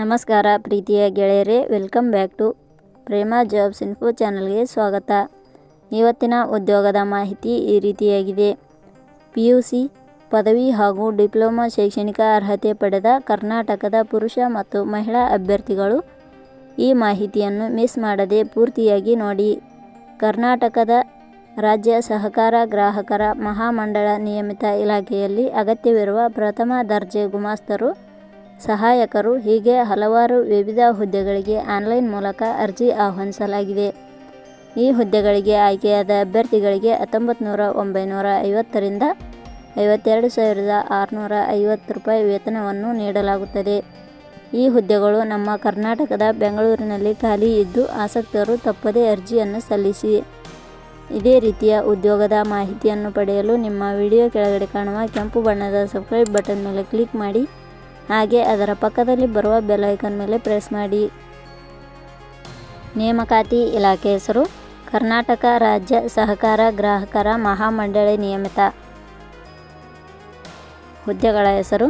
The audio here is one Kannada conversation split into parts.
ನಮಸ್ಕಾರ ಪ್ರೀತಿಯ ಗೆಳೆಯರೇ, welcome back to Prema jobs info ಚಾನಲ್ಗೆ ಸ್ವಾಗತ. ಇವತ್ತಿನ ಉದ್ಯೋಗದ ಮಾಹಿತಿ ಈ ರೀತಿಯಾಗಿದೆ. PUC ಪದವಿ ಹಾಗೂ ಡಿಪ್ಲೊಮಾ ಶೈಕ್ಷಣಿಕ ಅರ್ಹತೆ ಪಡೆದ ಕರ್ನಾಟಕದ ಪುರುಷ ಮತ್ತು ಮಹಿಳಾ ಅಭ್ಯರ್ಥಿಗಳು ಈ ಮಾಹಿತಿಯನ್ನು ಮಿಸ್ ಮಾಡದೆ ಪೂರ್ತಿಯಾಗಿ ನೋಡಿ. ಕರ್ನಾಟಕದ ರಾಜ್ಯ ಸಹಕಾರ ಗ್ರಾಹಕರ ಮಹಾಮಂಡಳ ನಿಯಮಿತ ಇಲಾಖೆಯಲ್ಲಿ ಅಗತ್ಯವಿರುವ ಪ್ರಥಮ ದರ್ಜೆ ಗುಮಾಸ್ತರು, ಸಹಾಯಕರು ಹೀಗೆ ಹಲವಾರು ವಿವಿಧ ಹುದ್ದೆಗಳಿಗೆ ಆನ್ಲೈನ್ ಮೂಲಕ ಅರ್ಜಿ ಆಹ್ವಾನಿಸಲಾಗಿದೆ. ಈ ಹುದ್ದೆಗಳಿಗೆ ಆಯ್ಕೆಯಾದ ಅಭ್ಯರ್ಥಿಗಳಿಗೆ 19,950 ರಿಂದ 52,650 ರೂಪಾಯಿ ವೇತನವನ್ನು ನೀಡಲಾಗುತ್ತದೆ. ಈ ಹುದ್ದೆಗಳು ನಮ್ಮ ಕರ್ನಾಟಕದ ಬೆಂಗಳೂರಿನಲ್ಲಿ ಖಾಲಿ ಇದ್ದು, ಆಸಕ್ತರು ತಪ್ಪದೇ ಅರ್ಜಿಯನ್ನು ಸಲ್ಲಿಸಿ. ಇದೇ ರೀತಿಯ ಉದ್ಯೋಗದ ಮಾಹಿತಿಯನ್ನು ಪಡೆಯಲು ನಿಮ್ಮ ವಿಡಿಯೋ ಕೆಳಗಡೆ ಕಾಣುವ ಕೆಂಪು ಬಣ್ಣದ ಸಬ್ಸ್ಕ್ರೈಬ್ ಬಟನ್ ಮೇಲೆ ಕ್ಲಿಕ್ ಮಾಡಿ, ಹಾಗೆ ಅದರ ಪಕ್ಕದಲ್ಲಿ ಬರುವ ಬೆಲ್ ಐಕಾನ್ ಮೇಲೆ ಪ್ರೆಸ್ ಮಾಡಿ. ನೇಮಕಾತಿ ಇಲಾಖೆ ಹೆಸರು ಕರ್ನಾಟಕ ರಾಜ್ಯ ಸಹಕಾರ ಗ್ರಾಹಕರ ಮಹಾಮಂಡಳಿ ನಿಯಮಿತ. ಹುದ್ದೆಗಳ ಹೆಸರು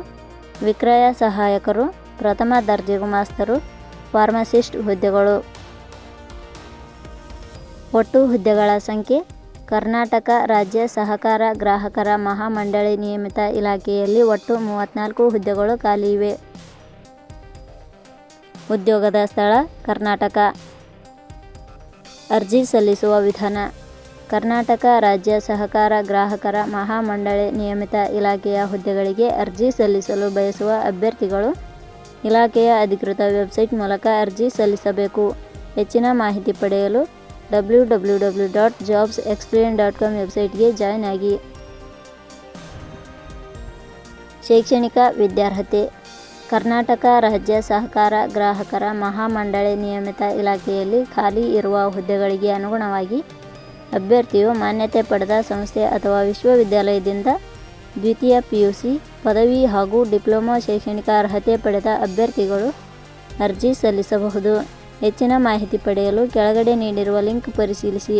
ವಿಕ್ರಯ ಸಹಾಯಕರು, ಪ್ರಥಮ ದರ್ಜೆ ಗುಮಾಸ್ತರು, ಫಾರ್ಮಸಿಸ್ಟ್ ಹುದ್ದೆಗಳು. ಒಟ್ಟು ಹುದ್ದೆಗಳ ಸಂಖ್ಯೆ ಕರ್ನಾಟಕ ರಾಜ್ಯ ಸಹಕಾರ ಗ್ರಾಹಕರ ಮಹಾಮಂಡಳಿ ನಿಯಮಿತ ಇಲಾಖೆಯಲ್ಲಿ ಒಟ್ಟು 34 ಹುದ್ದೆಗಳು ಖಾಲಿ ಇವೆ. ಉದ್ಯೋಗದ ಸ್ಥಳ ಕರ್ನಾಟಕ. ಅರ್ಜಿ ಸಲ್ಲಿಸುವ ವಿಧಾನ. ಕರ್ನಾಟಕ ರಾಜ್ಯ ಸಹಕಾರ ಗ್ರಾಹಕರ ಮಹಾಮಂಡಳಿ ನಿಯಮಿತ ಇಲಾಖೆಯ ಹುದ್ದೆಗಳಿಗೆ ಅರ್ಜಿ ಸಲ್ಲಿಸಲು ಬಯಸುವ ಅಭ್ಯರ್ಥಿಗಳು ಇಲಾಖೆಯ ಅಧಿಕೃತ ವೆಬ್ಸೈಟ್ ಮೂಲಕ ಅರ್ಜಿ ಸಲ್ಲಿಸಬೇಕು. ಹೆಚ್ಚಿನ ಮಾಹಿತಿ ಪಡೆಯಲು www.jobsexplain.com ವೆಬ್ಸೈಟ್ಗೆ ಜಾಯ್ನ್ ಆಗಿ. ಶೈಕ್ಷಣಿಕ ವಿದ್ಯಾರ್ಹತೆ. ಕರ್ನಾಟಕ ರಾಜ್ಯ ಸಹಕಾರ ಗ್ರಾಹಕರ ಮಹಾಮಂಡಳಿ ನಿಯಮಿತ ಇಲಾಖೆಯಲ್ಲಿ ಖಾಲಿ ಇರುವ ಹುದ್ದೆಗಳಿಗೆ ಅನುಗುಣವಾಗಿ ಅಭ್ಯರ್ಥಿಯು ಮಾನ್ಯತೆ ಪಡೆದ ಸಂಸ್ಥೆ ಅಥವಾ ವಿಶ್ವವಿದ್ಯಾಲಯದಿಂದ ದ್ವಿತೀಯ PUC ಪದವಿ ಹಾಗೂ ಡಿಪ್ಲೊಮಾ ಶೈಕ್ಷಣಿಕ ಅರ್ಹತೆ ಪಡೆದ ಅಭ್ಯರ್ಥಿಗಳು ಅರ್ಜಿ ಸಲ್ಲಿಸಬಹುದು. ಹೆಚ್ಚಿನ ಮಾಹಿತಿ ಪಡೆಯಲು ಕೆಳಗಡೆ ನೀಡಿರುವ ಲಿಂಕ್ ಪರಿಶೀಲಿಸಿ.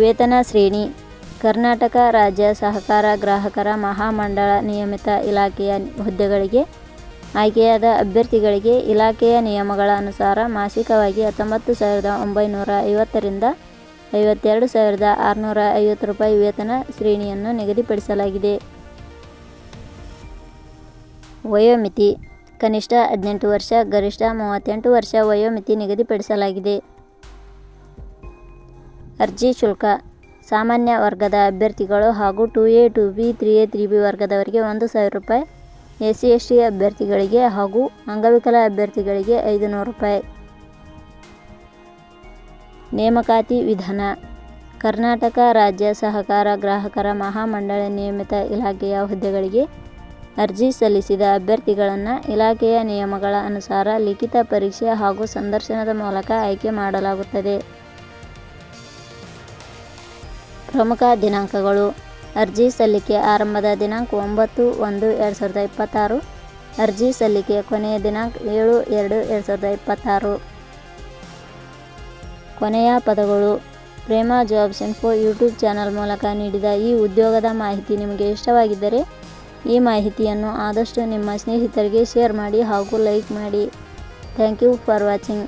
ವೇತನ ಶ್ರೇಣಿ. ಕರ್ನಾಟಕ ರಾಜ್ಯ ಸಹಕಾರ ಗ್ರಾಹಕರ ಮಹಾಮಂಡಳ ನಿಯಮಿತ ಇಲಾಖೆಯ ಹುದ್ದೆಗಳಿಗೆ ಆಯ್ಕೆಯಾದ ಅಭ್ಯರ್ಥಿಗಳಿಗೆ ಇಲಾಖೆಯ ನಿಯಮಗಳ ಅನುಸಾರ ಮಾಸಿಕವಾಗಿ 19,950 ರಿಂದ 52,650 ರೂಪಾಯಿ ವೇತನ ಶ್ರೇಣಿಯನ್ನು ನಿಗದಿಪಡಿಸಲಾಗಿದೆ. ವಯೋಮಿತಿ. ಕನಿಷ್ಠ 18 ವರ್ಷ, ಗರಿಷ್ಠ 38 ವರ್ಷ ವಯೋಮಿತಿ ನಿಗದಿಪಡಿಸಲಾಗಿದೆ. ಅರ್ಜಿ ಶುಲ್ಕ. ಸಾಮಾನ್ಯ ವರ್ಗದ ಅಭ್ಯರ್ಥಿಗಳು ಹಾಗೂ 2A, 2B, 3A, 3B ವರ್ಗದವರಿಗೆ 1,000 ರೂಪಾಯಿ, SC/ST ಅಭ್ಯರ್ಥಿಗಳಿಗೆ ಹಾಗೂ ಅಂಗವಿಕಲ ಅಭ್ಯರ್ಥಿಗಳಿಗೆ 500 ರೂಪಾಯಿ. ನೇಮಕಾತಿ ವಿಧಾನ. ಕರ್ನಾಟಕ ರಾಜ್ಯ ಸಹಕಾರ ಗ್ರಾಹಕರ ಮಹಾಮಂಡಳಿ ನಿಯಮಿತ ಇಲಾಖೆಯ ಹುದ್ದೆಗಳಿಗೆ ಅರ್ಜಿ ಸಲ್ಲಿಸಿದ ಅಭ್ಯರ್ಥಿಗಳನ್ನು ಇಲಾಖೆಯ ನಿಯಮಗಳ ಅನುಸಾರ ಲಿಖಿತ ಪರೀಕ್ಷೆ ಹಾಗೂ ಸಂದರ್ಶನದ ಮೂಲಕ ಆಯ್ಕೆ ಮಾಡಲಾಗುತ್ತದೆ. ಪ್ರಮುಖ ದಿನಾಂಕಗಳು. ಅರ್ಜಿ ಸಲ್ಲಿಕೆ ಆರಂಭದ ದಿನಾಂಕ 9/1/2026. ಅರ್ಜಿ ಸಲ್ಲಿಕೆ ಕೊನೆಯ ದಿನಾಂಕ 7/2/2026. ಕೊನೆಯ ಪದಗಳು. ಪ್ರೇಮ ಜಾಬ್ಸ್ ಇನ್ಫೋ ಯೂಟ್ಯೂಬ್ ಚಾನಲ್ ಮೂಲಕ ನೀಡಿದ ಈ ಉದ್ಯೋಗದ ಮಾಹಿತಿ ನಿಮಗೆ ಇಷ್ಟವಾಗಿದ್ದರೆ ಈ ಮಾಹಿತಿಯನ್ನು ಆದಷ್ಟು ನಿಮ್ಮ ಸ್ನೇಹಿತರಿಗೆ ಶೇರ್ ಮಾಡಿ ಹಾಗೂ ಲೈಕ್ ಮಾಡಿ. Thank you for watching.